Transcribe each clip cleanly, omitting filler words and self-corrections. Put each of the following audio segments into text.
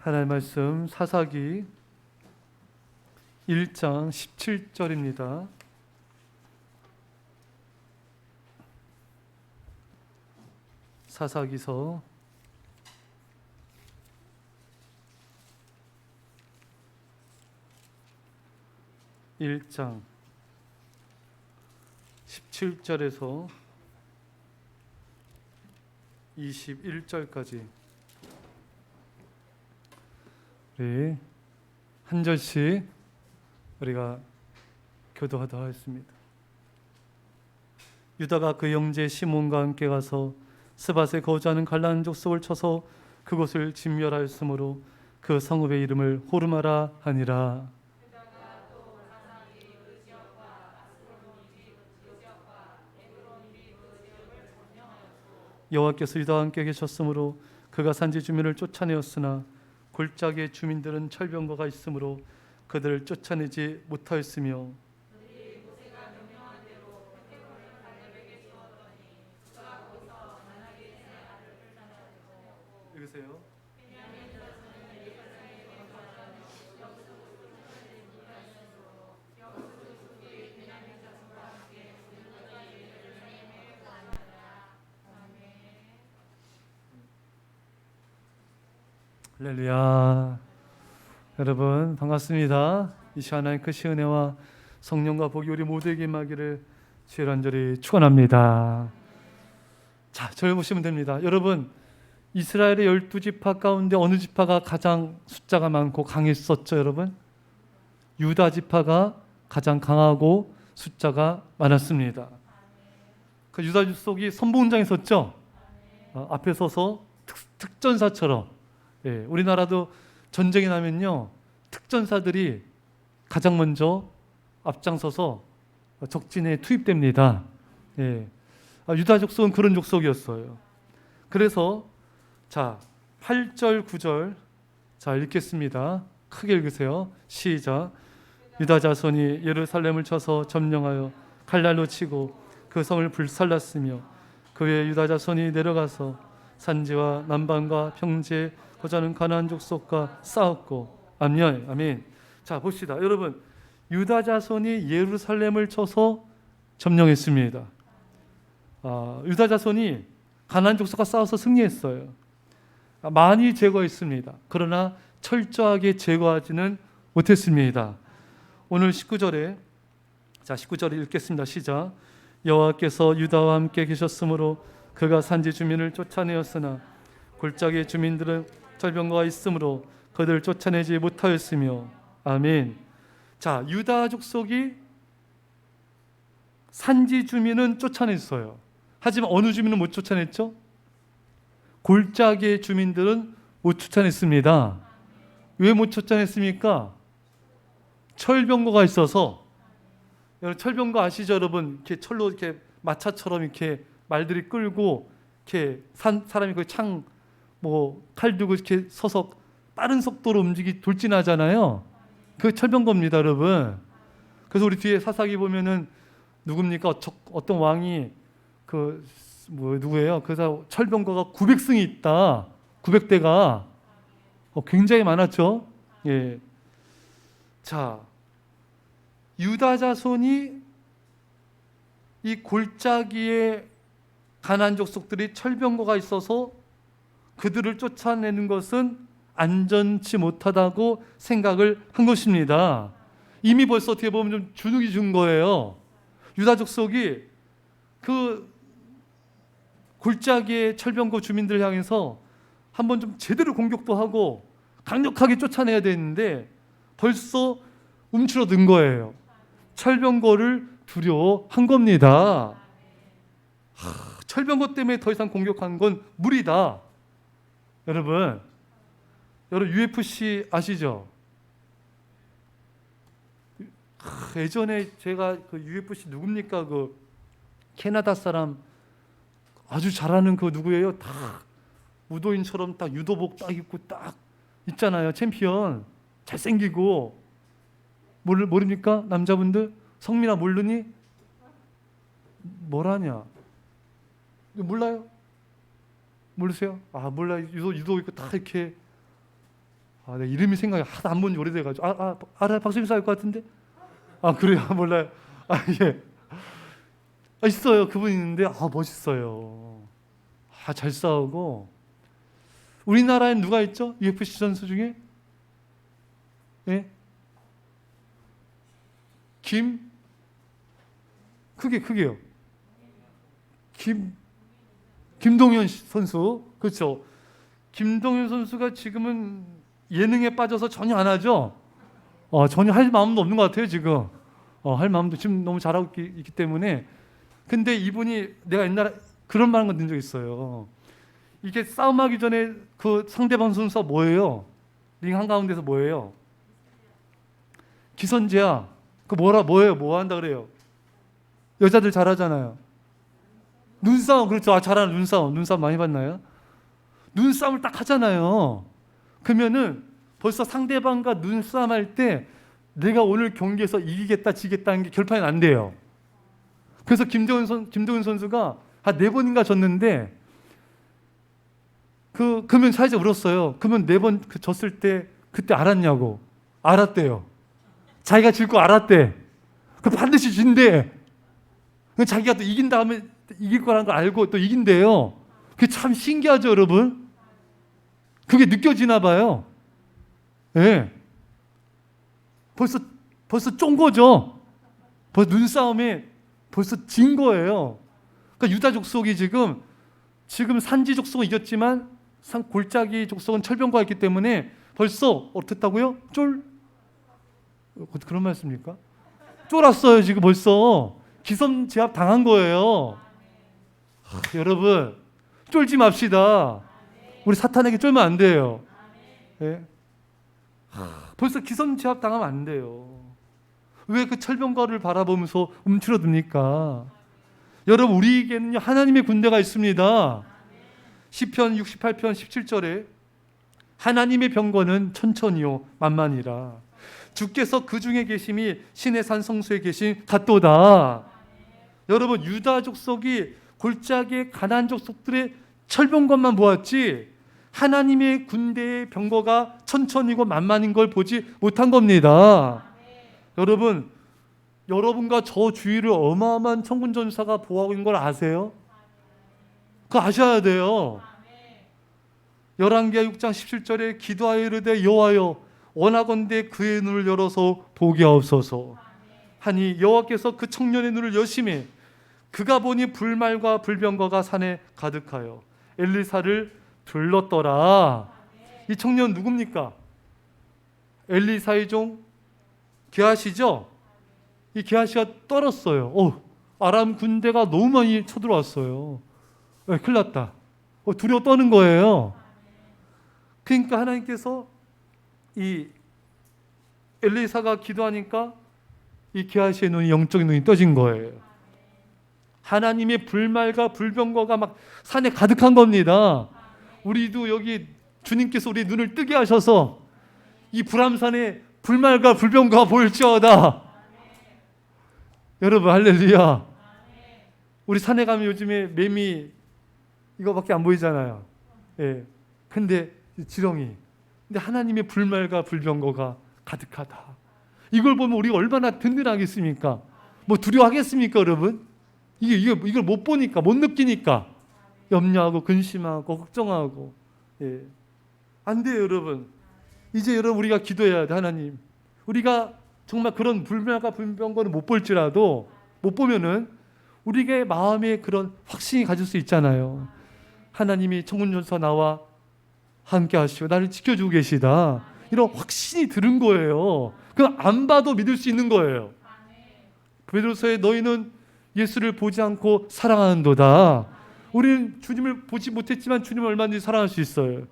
하나님의 말씀 사사기 1장 17절입니다. 사사기서 1장 17절에서 21절까지 우리 한 절씩 우리가 교도하도록 하겠습니다. 유다가 그 형제 시몬과 함께 가서 스밧에 거주하는 갈라는 족속을 쳐서 그곳을 진멸하였으므로 그 성읍의 이름을 호르마라 하니라. 여호와께서 유다와 함께 계셨으므로 그가 산지 주민을 쫓아내었으나 골짜기의 주민들은 철병거가 있으므로 그들을 쫓아내지 못하였으며 읽으세요. 할렐루야. 여러분 반갑습니다. 이 시간 하나님의 크신 은혜와 성령과 복이 우리 모두에게 임하기를 주의 간절히 축원합니다. 자, 저를 보시면 됩니다. 여러분, 이스라엘의 12지파 가운데 어느 지파가 가장 숫자가 많고 강했었죠, 여러분? 유다 지파가 가장 강하고 숫자가 많았습니다. 그 유다 족속이 선봉장에 섰죠. 앞에 서서 특전사처럼. 예, 우리나라도 전쟁이 나면요, 특전사들이 가장 먼저 앞장서서 적진에 투입됩니다. 예, 유다 족속은 그런 족속이었어요. 그래서 자, 8절 9절 자 읽겠습니다. 크게 읽으세요. 시작. 유다 자손이 예루살렘을 쳐서 점령하여 칼날로 치고 그 성을 불살랐으며 그 외에 유다 자손이 내려가서 산지와 남방과 평지에 거주하는 가나안 족속과 싸웠고. 아멘. 아멘. 자, 봅시다. 여러분, 유다 자손이 예루살렘을 쳐서 점령했습니다. 유다 자손이 가나안 족속과 싸워서 승리했어요. 많이 제거했습니다. 그러나 철저하게 제거하지는 못했습니다. 오늘 19절에 자, 19절을 읽겠습니다. 시작. 여호와께서 유다와 함께 계셨으므로 그가 산지 주민을 쫓아내었으나 골짜기의 주민들은 철병거가 있으므로 그들을 쫓아내지 못하였으며. 아멘. 자, 유다 족속이 산지 주민은 쫓아냈어요. 하지만 어느 주민은 못 쫓아냈죠? 골짜기의 주민들은 못 쫓아냈습니다. 왜 못 쫓아냈습니까? 철병거가 있어서. 여러분, 철병거 아시죠, 여러분? 이렇게 철로 이렇게 마차처럼 이렇게 말들이 끌고 이렇게 사람이 그 창 칼 들고 이렇게 서서 빠른 속도로 돌진하잖아요. 그 철병거입니다, 여러분. 그래서 우리 뒤에 사사기 보면은 누굽니까? 어떤 왕이 누구예요? 그래서 철병거가 900승이 있다. 900대가 굉장히 많았죠. 예. 자, 유다 자손이 이 골짜기에 가나안 족속들이 철병거가 있어서 그들을 쫓아내는 것은 안전치 못하다고 생각을 한 것입니다. 이미 벌써 어떻게 보면 좀 주눅이 준 거예요. 유다 족속이 그 골짜기의 철병거 주민들을 향해서 한번 좀 제대로 공격도 하고 강력하게 쫓아내야 되는데 벌써 움츠러든 거예요. 철병거를 두려워한 겁니다. 철병거 때문에 더 이상 공격하는 건 무리다. 여러분 UFC 아시죠? 예전에 제가 그 UFC 누굽니까? 그 캐나다 사람 아주 잘하는 그 누구예요? 다 우도인처럼 딱 유도복 딱 입고 딱 있잖아요. 챔피언 잘생기고. 모릅니까? 남자분들 성민아 모르니? 뭐라냐? 몰라요? 모르세요? 몰라요. 유도 입고 다 이렇게 내 이름이 생각이 하도 안 본 지 오래돼가지고 알아요? 박수님 싸울 것 같은데? 그래요? 몰라요? 예. 있어요. 그분 있는데 멋있어요. 잘 싸우고. 우리나라엔 누가 있죠? UFC 선수 중에? 예? 크게요. 김동현 선수. 그렇죠. 김동현 선수가 지금은 예능에 빠져서 전혀 안 하죠. 전혀 할 마음도 없는 것 같아요, 지금. 할 마음도 지금 너무 잘하고 있기 때문에. 근데 이분이 내가 옛날에 그런 말한 거 듣는 적 있어요. 이게 싸움하기 전에 그 상대방 선수가 뭐예요? 링 한가운데서 뭐예요? 기선제압. 뭐예요? 뭐 한다 그래요? 여자들 잘하잖아요. 눈싸움. 그렇죠. 잘하는 눈싸움. 눈싸움 많이 봤나요? 눈싸움을 딱 하잖아요. 그러면은 벌써 상대방과 눈싸움 할 때 내가 오늘 경기에서 이기겠다 지겠다는 게 결판이 안 돼요. 그래서 김동현 선수가 한 4번인가 졌는데 그러면 사회자 울었어요. 그러면 4번 졌을 때 그때 알았냐고. 알았대요. 자기가 질 거 알았대. 반드시 진대. 자기가 또 이긴 다음에 이길 거라는 걸 알고 또 이긴대요. 그게 참 신기하죠, 여러분? 그게 느껴지나 봐요. 예. 벌써 쫀 거죠. 벌써 눈싸움에 벌써 진 거예요. 그러니까 유다 족속이 지금 산지 족속은 이겼지만 골짜기 족속은 철병거했기 때문에 벌써 어떻다고요? 그런 말씀입니까? 쫄았어요. 지금 벌써 기선제압 당한 거예요. 여러분 쫄지 맙시다. 우리 사탄에게 쫄면 안 돼요. 예? 벌써 기선제압 당하면 안 돼요. 왜 그 철병거를 바라보면서 움츠러듭니까? 여러분 우리에게는 하나님의 군대가 있습니다. 시편 68편 17절에 하나님의 병거는 천천히요 만만이라 주께서 그 중에 계심이 신의 산 성소에 계신 같도다. 여러분 유다 족속이 골짜기의 가나안 족속들의 철병거만 보았지 하나님의 군대의 병거가 천천히고 만만인 걸 보지 못한 겁니다. 여러분 여러분과 저 주위를 어마어마한 천군 전사가 보호하고 있는 걸 아세요? 그거 아셔야 돼요. 열왕기하 6장 17절에 기도하여 이르되 여호와여 원하건대 그의 눈을 열어서 보게 하옵소서 하니 여호와께서 그 청년의 눈을 여시매 그가 보니 불말과 불병거가 산에 가득하여 엘리사를 들렀더라. 이 청년 누굽니까? 엘리사의 종 게하시죠? 이 게하시가 떨었어요. 아람 군대가 너무 많이 쳐들어왔어요. 큰일 났다. 두려워 떠는 거예요. 그러니까 하나님께서 이 엘리사가 기도하니까 이 게하시의 눈이 영적인 눈이 떠진 거예요. 하나님의 불말과 불병거가 막 산에 가득한 겁니다. 우리도 여기 주님께서 우리 눈을 뜨게 하셔서 이 불암산에 불말과 불병거가 보일지어다. 여러분 할렐루야. 우리 산에 가면 요즘에 매미 이거밖에 안 보이잖아요. 예. 근데 지렁이. 근데 하나님의 불말과 불병거가 가득하다. 이걸 보면 우리가 얼마나 든든하겠습니까? 뭐 두려워하겠습니까, 여러분? 이걸 못 보니까, 못 느끼니까 염려하고 근심하고 걱정하고. 예. 안 돼요, 여러분. 이제 여러분 우리가 기도해야 돼. 하나님, 우리가 정말 그런 불말과 불병거는 못 볼지라도 못 보면은 우리의 마음에 그런 확신이 가질 수 있잖아요. 하나님이 천군전사 나와 함께 하시고 나를 지켜주고 계시다. 이런 확신이 들은 거예요. 그럼 안 봐도 믿을 수 있는 거예요. 베드로서에 너희는 예수를 보지 않고 사랑하는도다. 우리는 주님을 보지 못했지만 주님을 얼마든지 사랑할 수 있어요.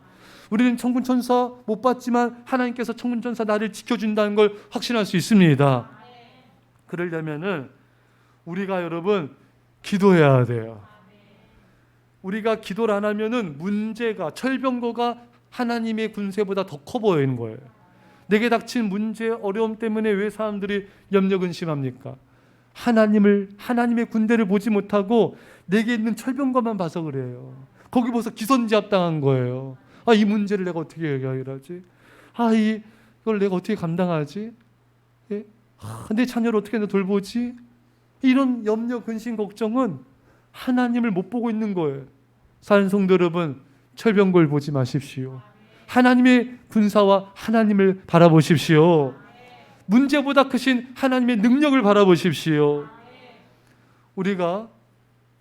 우리는 천군천사 못 봤지만 하나님께서 천군천사 나를 지켜준다는 걸 확신할 수 있습니다. 그러려면은 우리가 여러분 기도해야 돼요. 우리가 기도를 안 하면은 문제가 철병거가 하나님의 군세보다 더 커 보이는 거예요. 내게 닥친 문제, 어려움 때문에 왜 사람들이 염려 근심합니까? 하나님의 군대를 보지 못하고 내게 있는 철병거만 봐서 그래요. 거기 벌써 기선제압 당한 거예요. 이 문제를 내가 어떻게 해결하지? 이걸 내가 어떻게 감당하지? 예? 내 자녀를 어떻게 돌보지? 이런 염려, 근심, 걱정은 하나님을 못 보고 있는 거예요. 사는 성도 여러분, 철병걸 보지 마십시오. 하나님의 군사와 하나님을 바라보십시오. 문제보다 크신 하나님의 능력을 바라보십시오. 우리가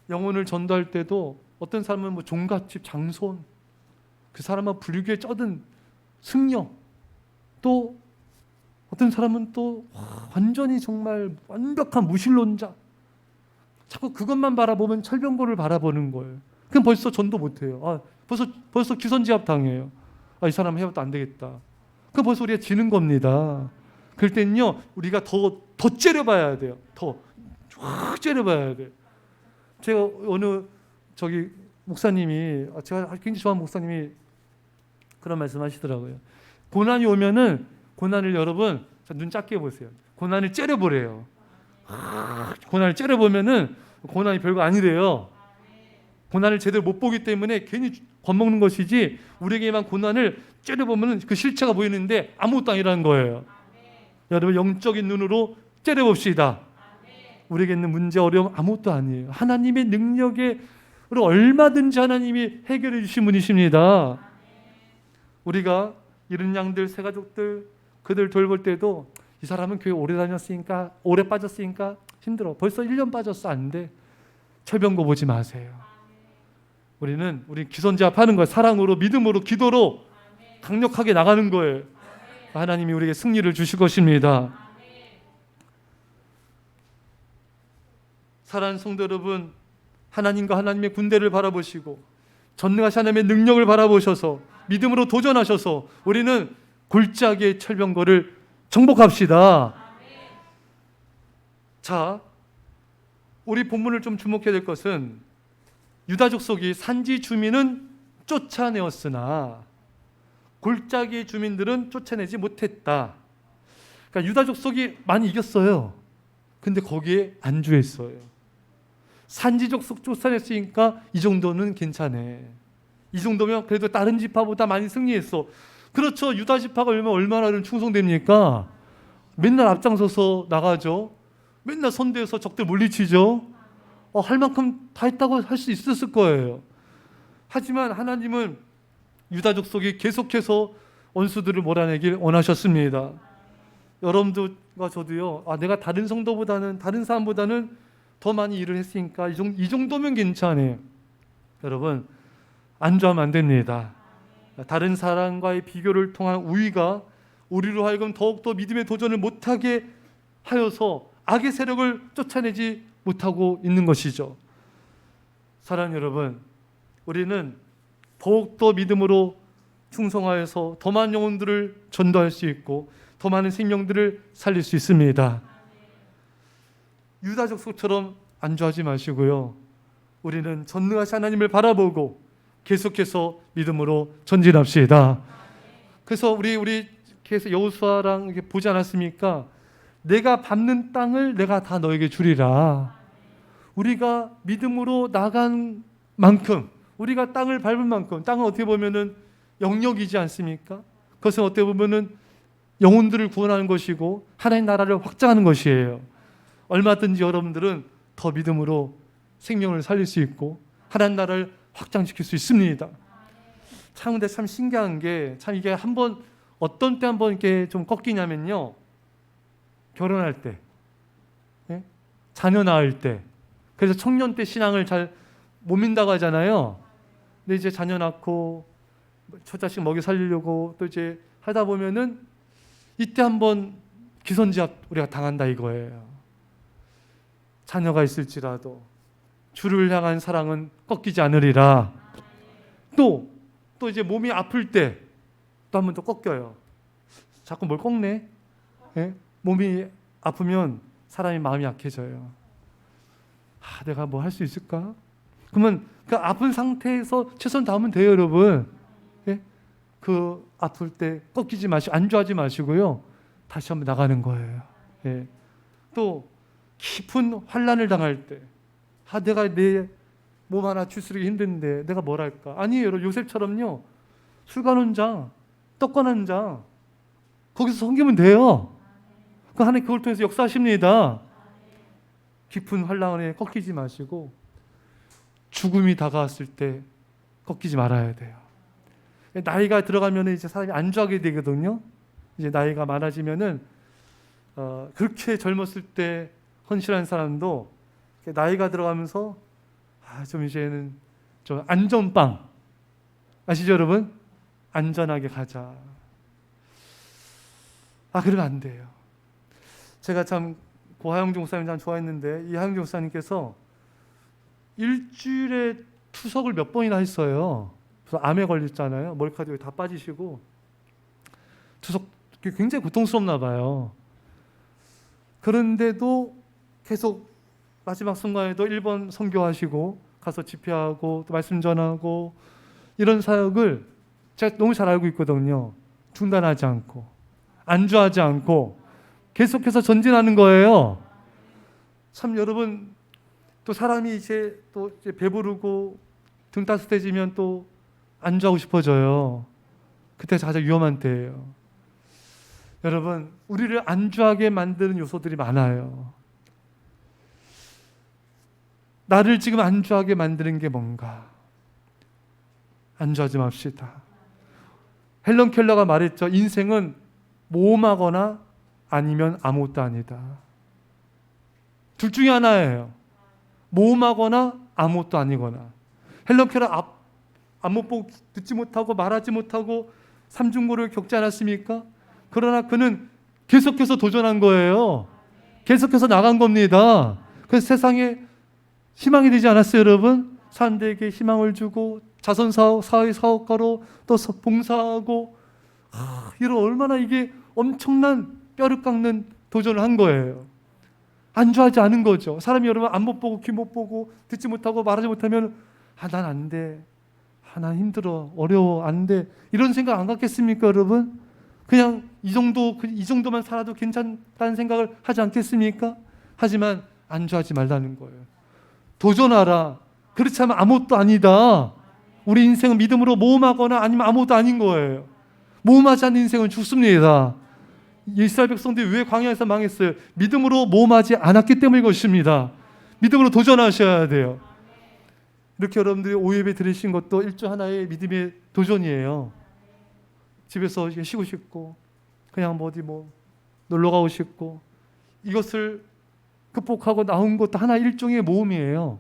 영혼을 전도할 때도 어떤 사람은 뭐 종갓집 장손, 그 사람은 불교에 쩌든 승려, 또 어떤 사람은 또 완전히 정말 완벽한 무신론자, 자꾸 그것만 바라보면 철병고를 바라보는 거예요. 그럼 벌써 전도 못해요. 벌써 기선제압 당해요. 이 사람 해봐도 안 되겠다. 그럼 벌써 우리가 지는 겁니다. 그럴 때는요, 우리가 더 째려봐야 돼요. 쫙 째려봐야 돼요. 제가 어느 목사님이, 제가 굉장히 좋아하는 목사님이 그런 말씀 하시더라고요. 고난이 오면은, 고난을 여러분, 눈 작게 보세요. 고난을 째려보래요. 고난을 째려보면은 고난이 별거 아니래요. 고난을 제대로 못 보기 때문에 괜히 겁먹는 것이지, 우리에게만 고난을 째려보면 그 실체가 보이는데 아무것도 아니라는 거예요. 여러분, 영적인 눈으로 째려봅시다. 우리에게 있는 문제, 어려움 아무것도 아니에요. 하나님의 능력으로 얼마든지 하나님이 해결해 주신 분이십니다. 우리가 이런 양들, 새 가족들, 그들 돌볼 때도 이 사람은 교회 오래 다녔으니까, 오래 빠졌으니까 힘들어. 벌써 1년 빠졌어. 안 돼. 철병고 보지 마세요. 우리 기선제압 하는 거예요. 사랑으로, 믿음으로, 기도로 강력하게 나가는 거예요. 하나님이 우리에게 승리를 주실 것입니다. 사랑하는 성도 여러분, 하나님과 하나님의 군대를 바라보시고 전능하신 하나님의 능력을 바라보셔서 믿음으로 도전하셔서 우리는 골짜기의 철병거를 정복합시다. 자, 우리 본문을 좀 주목해야 될 것은, 유다 족속이 산지 주민은 쫓아내었으나 골짜기의 주민들은 쫓아내지 못했다. 그러니까 유다 족속이 많이 이겼어요. 근데 거기에 안주했어요. 산지 족속 쫓아냈으니까 이 정도는 괜찮네. 이 정도면 그래도 다른 지파보다 많이 승리했어. 그렇죠. 유다 지파가 얼마나 충성됩니까? 맨날 앞장서서 나가죠. 맨날 선대에서 적들 물리치죠. 할 만큼 다 했다고 할 수 있었을 거예요. 하지만 하나님은 유다 족속이 계속해서 원수들을 몰아내길 원하셨습니다. 여러분들과 저도요, 내가 다른 성도보다는, 다른 사람보다는 더 많이 일을 했으니까 이 정도면 괜찮아요. 여러분, 안주하면 안 됩니다. 다른 사람과의 비교를 통한 우위가 우리로 하여금 더욱더 믿음의 도전을 못하게 하여서 악의 세력을 쫓아내지 못하고 있는 것이죠. 사랑하는 여러분, 우리는 더욱더 믿음으로 충성하여서 더 많은 영혼들을 전도할 수 있고 더 많은 생명들을 살릴 수 있습니다. 유다 족속처럼 안주하지 마시고요, 우리는 전능하신 하나님을 바라보고 계속해서 믿음으로 전진합시다. 그래서 우리 계속 여호수아랑 이렇게 보지 않았습니까? 내가 밟는 땅을 내가 다 너에게 주리라. 우리가 믿음으로 나간 만큼, 우리가 땅을 밟은 만큼, 땅은 어떻게 보면은 영역이지 않습니까? 그것은 어떻게 보면은 영혼들을 구원하는 것이고 하나님 나라를 확장하는 것이에요. 얼마든지 여러분들은 더 믿음으로 생명을 살릴 수 있고 하나님 나라를 확장시킬 수 있습니다. 근데 참 신기한 게, 참 이게 한번 어떤 때 한번 이렇게 좀 꺾이냐면요, 결혼할 때, 자녀 낳을 때. 그래서 청년 때 신앙을 잘 못 민다고 하잖아요. 근데 이제 자녀 낳고 첫 자식 먹여 살리려고 또 이제 하다 보면은 이때 한번 기선제압 우리가 당한다 이거예요. 자녀가 있을지라도 주를 향한 사랑은 꺾이지 않으리라. 또 이제 몸이 아플 때 또 한 번 또 꺾여요. 자꾸 뭘 꺾네? 몸이 아프면 사람이 마음이 약해져요. 내가 뭐 할 수 있을까? 그러면 그 아픈 상태에서 최선 다하면 돼요, 여러분. 그 아플 때 꺾이지 마시고 안주하지 마시고요, 다시 한번 나가는 거예요. 또 깊은 환난을 당할 때, 내가 내 몸 하나 추스르기 힘든데 내가 뭘 할까? 아니에요, 여러분. 요셉처럼요, 술 가는 자, 떡 가는 자, 거기서 섬기면 돼요. 그 하나님 그걸 통해서 역사하십니다. 깊은 환란에 꺾이지 마시고 죽음이 다가왔을 때 꺾이지 말아야 돼요. 나이가 들어가면 이제 사람이 안주하게 되거든요. 이제 나이가 많아지면은 그렇게 젊었을 때 헌신한 사람도 나이가 들어가면서 좀 이제는 좀 안전빵 아시죠 여러분? 안전하게 가자. 그러면 안 돼요. 제가 참 하영종 목사님 참 좋아했는데 이 하영종 목사님께서 일주일에 투석을 몇 번이나 했어요. 그래서 암에 걸렸잖아요. 머리카락이 다 빠지시고 투석 굉장히 고통스럽나 봐요. 그런데도 계속 마지막 순간에도 1번 선교하시고 가서 집회하고 또 말씀 전하고 이런 사역을 제가 너무 잘 알고 있거든요. 중단하지 않고 안주하지 않고 계속해서 전진하는 거예요. 참 여러분 또 사람이 이제 배부르고 등 따뜻해지면 또 안주하고 싶어져요. 그때 가장 위험한 때예요. 여러분 우리를 안주하게 만드는 요소들이 많아요. 나를 지금 안주하게 만드는 게 뭔가? 안주하지 맙시다. 헬런 켈러가 말했죠. 인생은 모험하거나 아니면 아무것도 아니다. 둘 중에 하나예요. 모험하거나 아무것도 아니거나. 헬런 켈러 앞 못 보고 듣지 못하고 말하지 못하고 삼중고를 겪지 않았습니까? 그러나 그는 계속해서 도전한 거예요. 계속해서 나간 겁니다. 그래서 세상에 희망이 되지 않았어요, 여러분? 사람들에게 희망을 주고 자선사업, 사회사업가로 또 봉사하고 이런 얼마나 이게 엄청난 뼈를 깎는 도전을 한 거예요. 안주하지 않은 거죠. 사람이 여러분 안 못 보고 귀 못 보고 듣지 못하고 말하지 못하면 난 안 돼. 난 힘들어. 어려워. 안 돼. 이런 생각 안 갖겠습니까, 여러분? 그냥 이 정도만 살아도 괜찮다는 생각을 하지 않겠습니까? 하지만 안주하지 말라는 거예요. 도전하라. 그렇지 않으면 아무것도 아니다. 우리 인생은 믿음으로 모험하거나 아니면 아무것도 아닌 거예요. 모험하지 않는 인생은 죽습니다. 이스라엘 백성들이 왜 광야에서 망했어요? 믿음으로 모험하지 않았기 때문일 것입니다. 믿음으로 도전하셔야 돼요. 이렇게 여러분들이 오예배 들으신 것도 일조 하나의 믿음의 도전이에요. 집에서 쉬고 싶고 그냥 어디 놀러 가고 싶고 이것을 극복하고 나온 것도 하나의 일종의 모험이에요.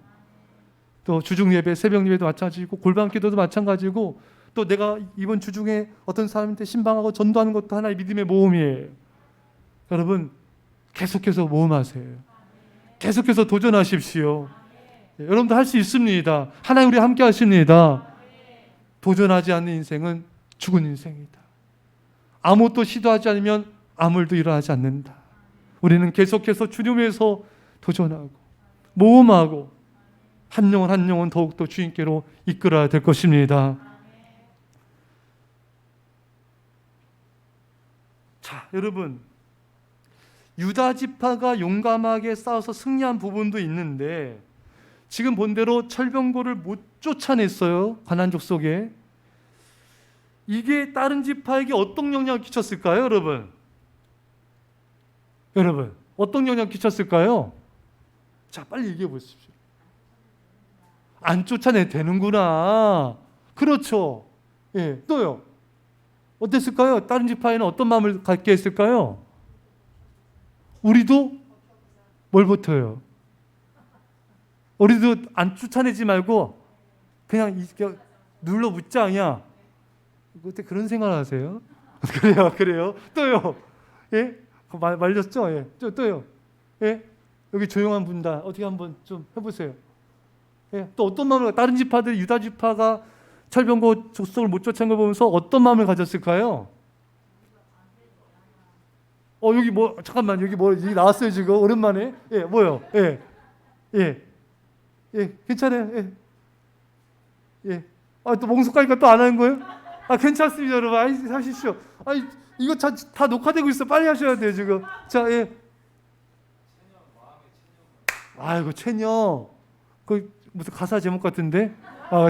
또 주중 예배, 새벽 예배도 마찬가지고 골방 기도도 마찬가지고 또 내가 이번 주중에 어떤 사람한테 신방하고 전도하는 것도 하나의 믿음의 모험이에요. 여러분 계속해서 모험하세요. 계속해서 도전하십시오. 여러분도 할 수 있습니다. 하나님 우리 함께 하십니다. 도전하지 않는 인생은 죽은 인생이다. 아무것도 시도하지 않으면 아무 일도 일어나지 않는다. 우리는 계속해서 주님에서 도전하고 모험하고 한 영혼 한 영혼 더욱더 주님께로 이끌어야 될 것입니다. 자, 여러분 유다 지파가 용감하게 싸워서 승리한 부분도 있는데 지금 본 대로 철병거를 못 쫓아냈어요. 가나안 족속에. 이게 다른 지파에게 어떤 영향을 끼쳤을까요, 여러분? 여러분, 어떤 영향을 끼쳤을까요? 자, 빨리 얘기해 보십시오. 안 쫓아내 되는구나. 그렇죠. 예, 또요. 어땠을까요? 다른 지파에는 어떤 마음을 갖게 했을까요? 우리도 뭘 버텨요? 우리도 안 쫓아내지 말고 그냥 눌러 붙자 그냥. 그때 그런 생각을 하세요? 그래요. 또요. 예? 말렸죠? 예. 또요. 예? 여기 조용한 분다. 어떻게 한번 좀 해보세요. 예? 또 어떤 마음을 다른 지파들이 유다 지파가 철병거 족속을 못 쫓아낸 걸 보면서 어떤 마음을 가졌을까요? 여기 잠깐만 여기 여기 나왔어요 지금 오랜만에. 예, 뭐요? 예. 괜찮아요. 예. 또 몽속하니까 또 안 하는 거예요? 괜찮습니다, 여러분. 하십시오. 이거 다 녹화되고 있어. 빨리 하셔야 돼요, 지금. 자, 예. 아이고, 체념. 무슨 가사 제목 같은데?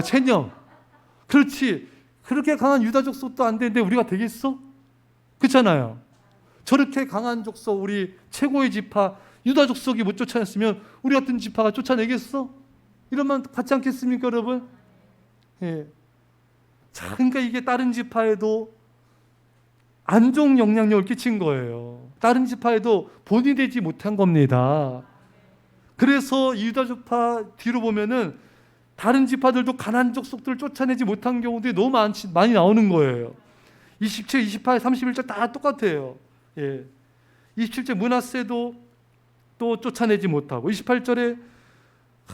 체념. 그렇지. 그렇게 강한 유다족 속도 안 되는데 우리가 되겠어? 그렇잖아요. 저렇게 강한 족속, 우리 최고의 지파 유다 족속이 못 쫓아냈으면 우리 같은 지파가 쫓아내겠어? 이런 말 같지 않겠습니까, 여러분? 예. 자, 그러니까 이게 다른 지파에도 안 좋은 영향력을 끼친 거예요. 다른 지파에도 본이 되지 못한 겁니다. 그래서 유다 지파 뒤로 보면은 다른 지파들도 가나안 족속들을 쫓아내지 못한 경우들이 너무 많이 나오는 거예요. 27, 28, 31절 다 똑같아요. 예. 27절 므낫세도 또 쫓아내지 못하고, 28절에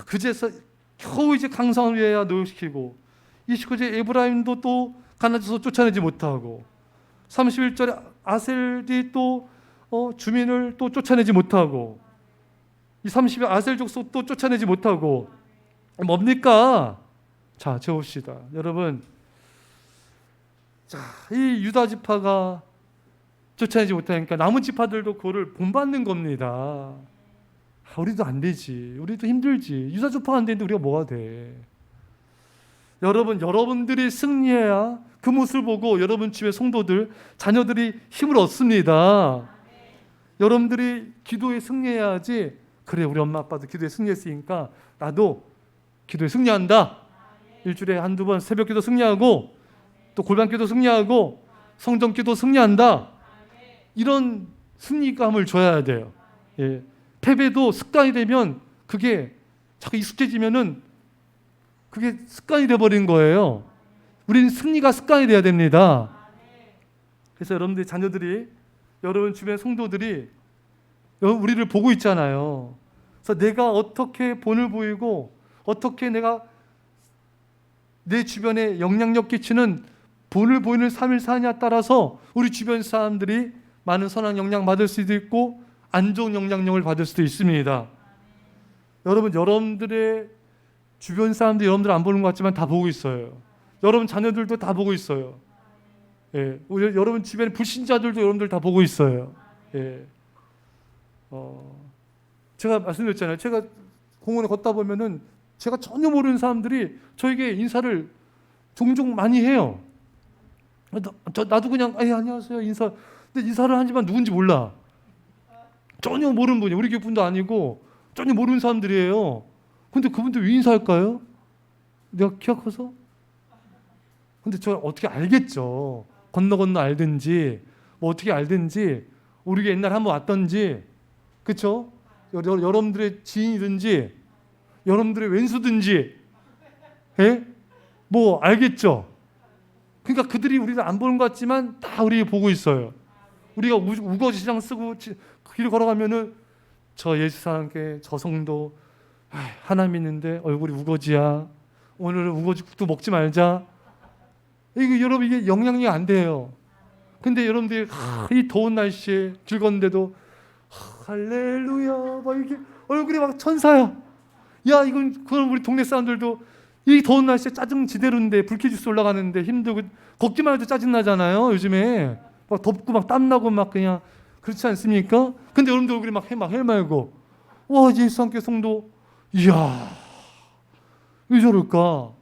그제서 겨우 이제 강성을 위하여 노역시키고, 29절에 에브라임도 또 가나안 족속 쫓아내지 못하고, 31절에 아셀이 또 주민을 또 쫓아내지 못하고, 이 30에 아셀 족속도 쫓아내지 못하고, 뭡니까? 자, 재봅시다. 여러분, 자, 이 유다 지파가 쫓아내지 못하니까 남은 지파들도 그거를 본받는 겁니다. 우리도 안 되지. 우리도 힘들지. 유다 지파가 안 되는데 우리가 뭐가 돼? 여러분, 여러분들이 승리해야 그 모습을 보고 여러분 집의 성도들, 자녀들이 힘을 얻습니다. 여러분들이 기도에 승리해야지. 그래, 우리 엄마 아빠도 기도에 승리했으니까 나도 기도에 승리한다. 일주일에 한두 번 새벽 기도 승리하고, 또 골반 기도 승리하고, 성전 기도 승리한다. 이런 승리감을 줘야 돼요. 예. 패배도 습관이 되면 그게 자꾸 익숙해지면은 그게 습관이 돼버린 거예요. 우리는 승리가 습관이 돼야 됩니다. 그래서 여러분들 자녀들이, 여러분 주변 성도들이 우리를 보고 있잖아요. 그래서 내가 어떻게 본을 보이고 어떻게 내가 내 주변에 영향력 끼치는 본을 보이는 삶을 사느냐에 따라서 우리 주변 사람들이 많은 선한 영향 받을 수도 있고 안 좋은 영향력을 받을 수도 있습니다. 여러분, 여러분들의 주변 사람들이 여러분들 안 보는 것 같지만 다 보고 있어요. 여러분 자녀들도 다 보고 있어요. 예, 우리 여러분 주변에 불신자들도 여러분들 다 보고 있어요. 예. 제가 말씀드렸잖아요. 제가 공원에 걷다 보면은 제가 전혀 모르는 사람들이 저에게 인사를 종종 많이 해요. 나도 그냥 안녕하세요 인사. 근데 인사를 하지만 누군지 몰라. 전혀 모르는 분이, 우리 교회 분도 아니고 전혀 모르는 사람들이에요. 근데 그분들 왜 인사할까요? 내가 키가 커서? 근데 저 어떻게 알겠죠. 건너 알든지 뭐 어떻게 알든지, 우리가 옛날에 한번 왔던지, 그렇죠? 여러분들의 지인이든지 여러분들의 왼수든지, 예? 뭐 알겠죠? 그러니까 그들이 우리를 안 보는 것 같지만 다 우리 보고 있어요. 우리가 우거지장 쓰고 길 걸어가면은 저 예수사랑교회 저 성도 하나 믿는데 얼굴이 우거지야. 오늘은 우거지국도 먹지 말자. 이게 여러분, 이게 영향력이 안 돼요. 근데 여러분들이 이 더운 날씨에 길 걷는데도 할렐루야 막 이렇게 얼굴이 막 천사야. 야, 그건 우리 동네 사람들도 이 더운 날씨에 짜증 지대로인데 불쾌 지수 올라가는데 힘들고 걷기만 해도 짜증 나잖아요. 요즘에 막 덥고 막 땀나고 막 그냥 그렇지 않습니까? 근데 여러분들 얼굴이 막 해맑고, 와, 예수 함께 성도, 이야, 왜 저럴까?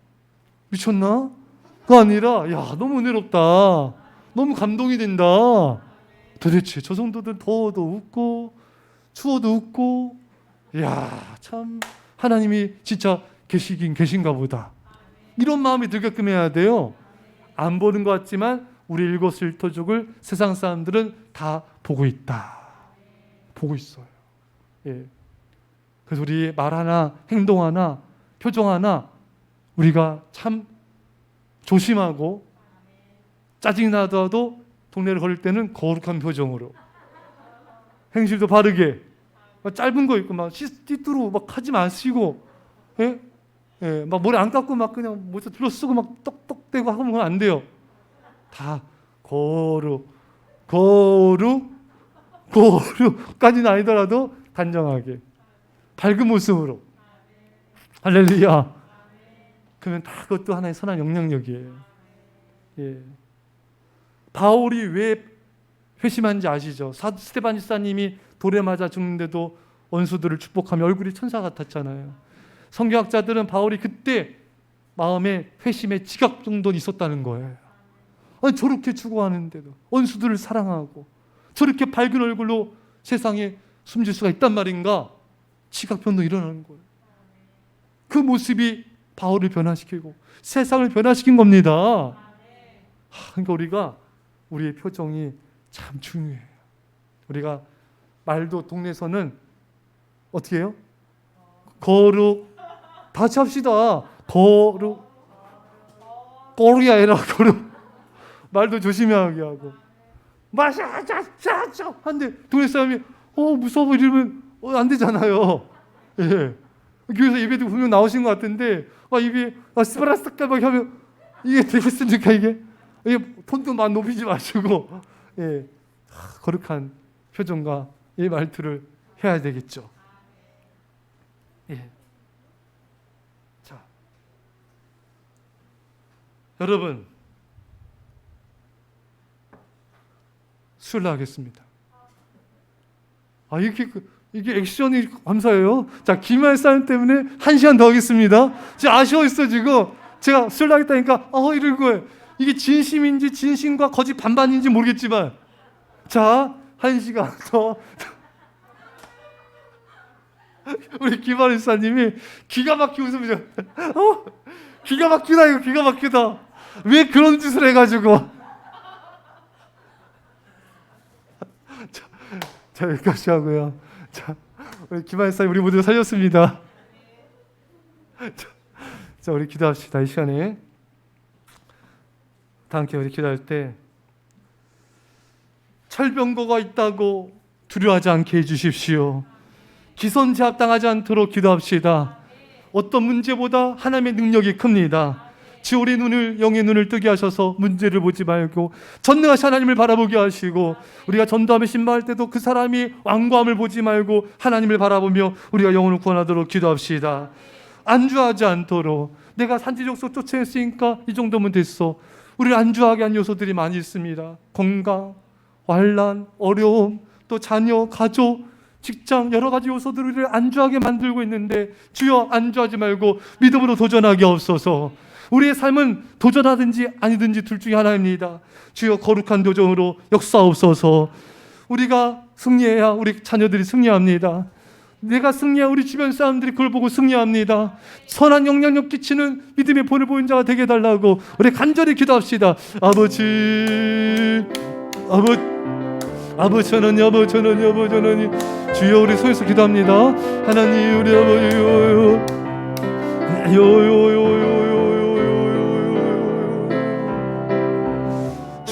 미쳤나? 그거 아니라, 야, 너무 은혜롭다. 너무 감동이 된다. 도대체 저 성도들 더워도 웃고 추워도 웃고, 이야, 참 하나님이 진짜 계시긴 계신가 보다. 이런 마음이 들게끔 해야 돼요. 안 보는 것 같지만 우리 일거수일투족을 세상 사람들은 다 보고 있다. 보고 있어요. 예. 그래서 우리 말 하나, 행동 하나, 표정 하나 우리가 참 조심하고, 짜증이 나더라도 동네를 걸을 때는 거룩한 표정으로, 행실도 바르게, 짧은 거 입고 막 띠뚜루 막 하지 마시고, 예? 예, 막 머리 안 감고 막 그냥 모자 둘러쓰고 막 똑똑대고 하면 안 돼요. 다 거룩까지는 아니더라도 단정하게 밝은 모습으로, 할렐루야. 그러면 다 그것도 하나의 선한 영향력이에요. 예. 바울이 왜 회심한지 아시죠? 스데반 집사님이 돌에 맞아 죽는데도 원수들을 축복하며 얼굴이 천사 같았잖아요. 성경학자들은 바울이 그때 마음에 회심의 지각 정도는 있었다는 거예요. 아니, 저렇게 추구하는데도 원수들을 사랑하고 저렇게 밝은 얼굴로 세상에 숨질 수가 있단 말인가? 지각변도 일어나는 거예요. 그 모습이 바울을 변화시키고 세상을 변화시킨 겁니다. 그러니까 우리가 우리의 표정이 참 중요해요. 우리가 말도 동네에서는 어떻게 해요? 거룩, 다시 합시다. 거룩, 거룩이 아니라 거룩. 말도 조심하게 하고 마샤샤샤샤 한데 동네 사람이 무서워 이러면 안 되잖아요. 예. 교회에서 예배도 분명 나오신 것 같은데 입이 스바라스까 막 하면 이게 되겠습니까? 이게 톤도 막 높이지 마시고 예. 거룩한 표정과 이 말투를 해야 되겠죠. 예. 자, 여러분 수련하겠습니다. 이게 액션이 감사해요. 자, 김할 사람 때문에 1시간 더 하겠습니다. 제가 아쉬워했어 지금. 제가 수련하겠다니까 이럴 거예요. 이게 진심인지 진심과 거짓 반반인지 모르겠지만 자, 1시간 더. 우리 김할 사님이 기가 막히게 웃으면서 기가 막히다 이거 기가 막히다. 왜 그런 짓을 해가지고 자, 여기까지 하고요. 자, 우리 김하사님 우리 모두 살렸습니다. 자, 우리 기도합시다. 이 시간에 다 함께 우리 기도할 때 철병거가 있다고 두려워하지 않게 해주십시오. 기선제압당하지 않도록 기도합시다. 어떤 문제보다 하나님의 능력이 큽니다. 주 우리 눈을 영의 눈을 뜨게 하셔서 문제를 보지 말고 전능하신 하나님을 바라보게 하시고 우리가 전도하며 신방할 때도 그 사람이 완고함을 보지 말고 하나님을 바라보며 우리가 영혼을 구원하도록 기도합시다. 안주하지 않도록 내가 산지족속 쫓아냈으니까 이 정도면 됐어. 우리를 안주하게 한 요소들이 많이 있습니다. 건강, 환난, 어려움, 또 자녀, 가족, 직장 여러 가지 요소들을 우리를 안주하게 만들고 있는데 주여 안주하지 말고 믿음으로 도전하게 없어서 우리의 삶은 도전하든지 아니든지 둘 중에 하나입니다. 주여 거룩한 도전으로 역사옵소서. 우리가 승리해야 우리 자녀들이 승리합니다. 내가 승리해야 우리 주변 사람들이 그걸 보고 승리합니다. 선한 영향력 끼치는 믿음의 본을 보인 자가 되게 해달라고 우리 간절히 기도합시다. 아버지 하나님 주여 우리 손에서 기도합니다. 하나님 우리 아버지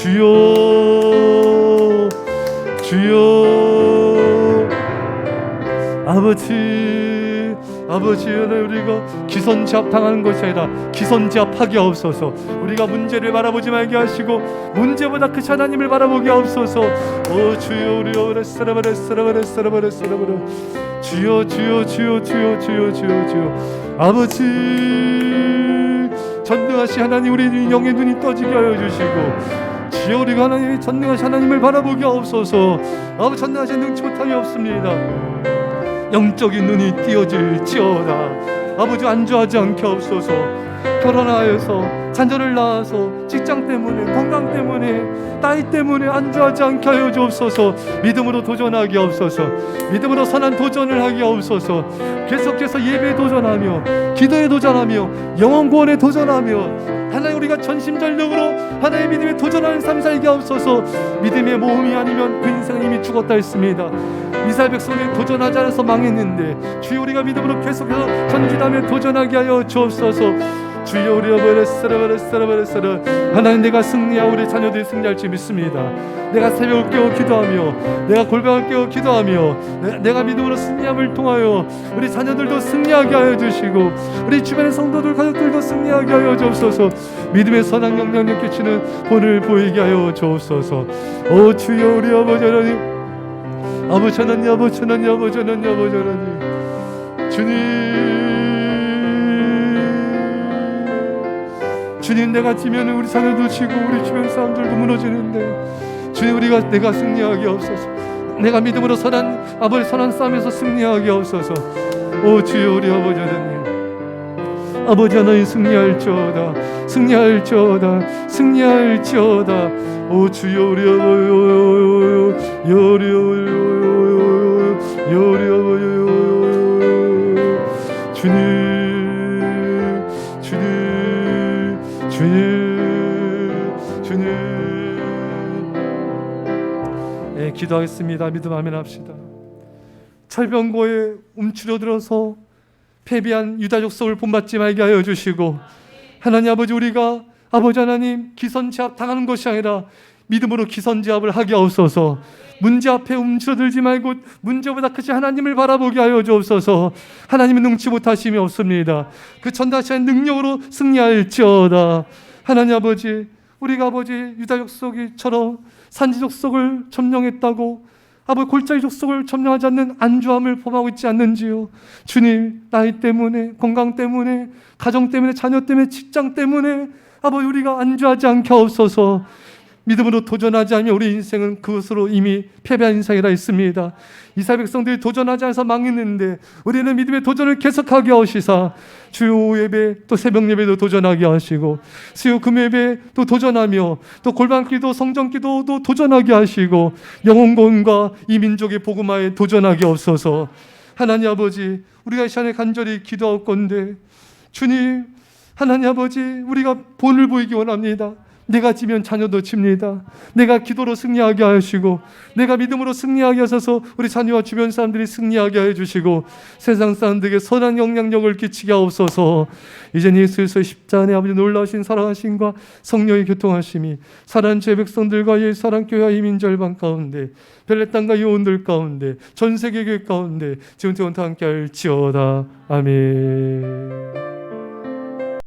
주여 아버지 우리가 기선제압 당하는 것이 아니라 기선제압하게 하옵소서. 우리가 문제를 바라보지 말게 하시고 문제보다 그 하나님을 바라보게 하옵소서. 주여 우리 주여 아버지 전능하신 하나님 우리 영의 눈이 떠지게 하여 주시고 주여 우리가 하나님의 전능하신 하나님을 바라보게 하옵소서. 아버지 전능하신 능치 못함이 없습니다. 영적인 눈이 띄어질지어다. 아버지 안주하지 않게 하옵소서. 결혼하여서 자녀를 낳아서 직장 때문에 건강 때문에 나이 때문에 안주하지 않게 하여 주옵소서. 믿음으로 도전하게 하옵소서. 믿음으로 선한 도전을 하게 하옵소서. 계속해서 예배에 도전하며 기도에 도전하며 영혼 구원에 도전하며 하나님 우리가 전심전력으로 하나님의 믿음에 도전하는 삶 살게 하옵소서. 믿음의 모험이 아니면 그 인생은 이미 죽었다 했습니다. 이스라엘 백성이 도전하지 않아서 망했는데 주여 우리가 믿음으로 계속해서 전진하며 도전하게 하여 주옵소서. 주여 우리 하나님 내가 승리하고 우리 자녀들이 승리할 줄 믿습니다. 내가 새벽을 깨워 기도하며 내가 골방을 깨워 기도하며 내가 믿음으로 승리함을 통하여 우리 자녀들도 승리하게 하여 주시고 우리 주변의 성도들 가족들도 승리하게 하여 주옵소서. 믿음의 선한 영향력 끼치는 본을 보이게 하여 주옵소서. 오 주여 우리 아버지 하나님 주님 내가 지면 우리 자녀도 지고 우리 주변 사람들도 무너지는데 주님 내가 승리하게 하옵소서. 내가 믿음으로 선한 싸움에서 승리하게 하옵소서. 오 주여 우리 아버지 하나님 승리할지어다 오 주여 우리 주님, 주님, 주님, 주님. 예, 기도하겠습니다. 믿음 아멘 합시다. 철병거에 움츠러들어서 패배한 유다 족속을 본받지 말게 하여 주시고, 하나님 아버지, 우리가 아버지 하나님 기선제압 당하는 것이 아니라 믿음으로 기선제압을 하게 하옵소서. 문제 앞에 움츠러들지 말고 문제보다 크신 하나님을 바라보게 하여 주옵소서. 하나님은 능치 못하심이 없습니다. 그 전다시한 능력으로 승리할지어다. 하나님 아버지, 우리가 아버지 유다 족속이처럼 산지 족속을 점령했다고 아버지 골짜기 족속을 점령하지 않는 안주함을 범하고 있지 않는지요. 주님, 나이 때문에, 건강 때문에, 가정 때문에, 자녀 때문에, 직장 때문에 아버지 우리가 안주하지 않게 하옵소서. 믿음으로 도전하지 않으면 우리 인생은 그것으로 이미 패배한 인생이라 했습니다. 이스라엘 백성들이 도전하지 않아서 망했는데 우리는 믿음의 도전을 계속하게 하시사 주요 오후 예배 또 새벽 예배도 도전하게 하시고 수요 금요 예배도 도전하며 또 골방기도 성전기도도 도전하게 하시고 영혼권과 이 민족의 복음화에 도전하게 없어서 하나님 아버지, 우리가 이 시간에 간절히 기도하건대 주님, 하나님 아버지, 우리가 본을 보이기 원합니다. 내가 지면 자녀도 칩니다. 내가 기도로 승리하게 하시고 내가 믿음으로 승리하게 하셔서 우리 자녀와 주변 사람들이 승리하게 해주시고 세상 사람들에게 선한 영향력을 끼치게 하옵소서. 이제 예수 그리스도의 십자가의 아버지 놀라우신 사랑하심과 성령의 교통하심이 사랑하는 제 백성들과 예 사랑 교회와 이 민절반 가운데 벨레 땅과 요원들 가운데 전 세계 교회 가운데 지금부터 함께 할지어다. 아멘.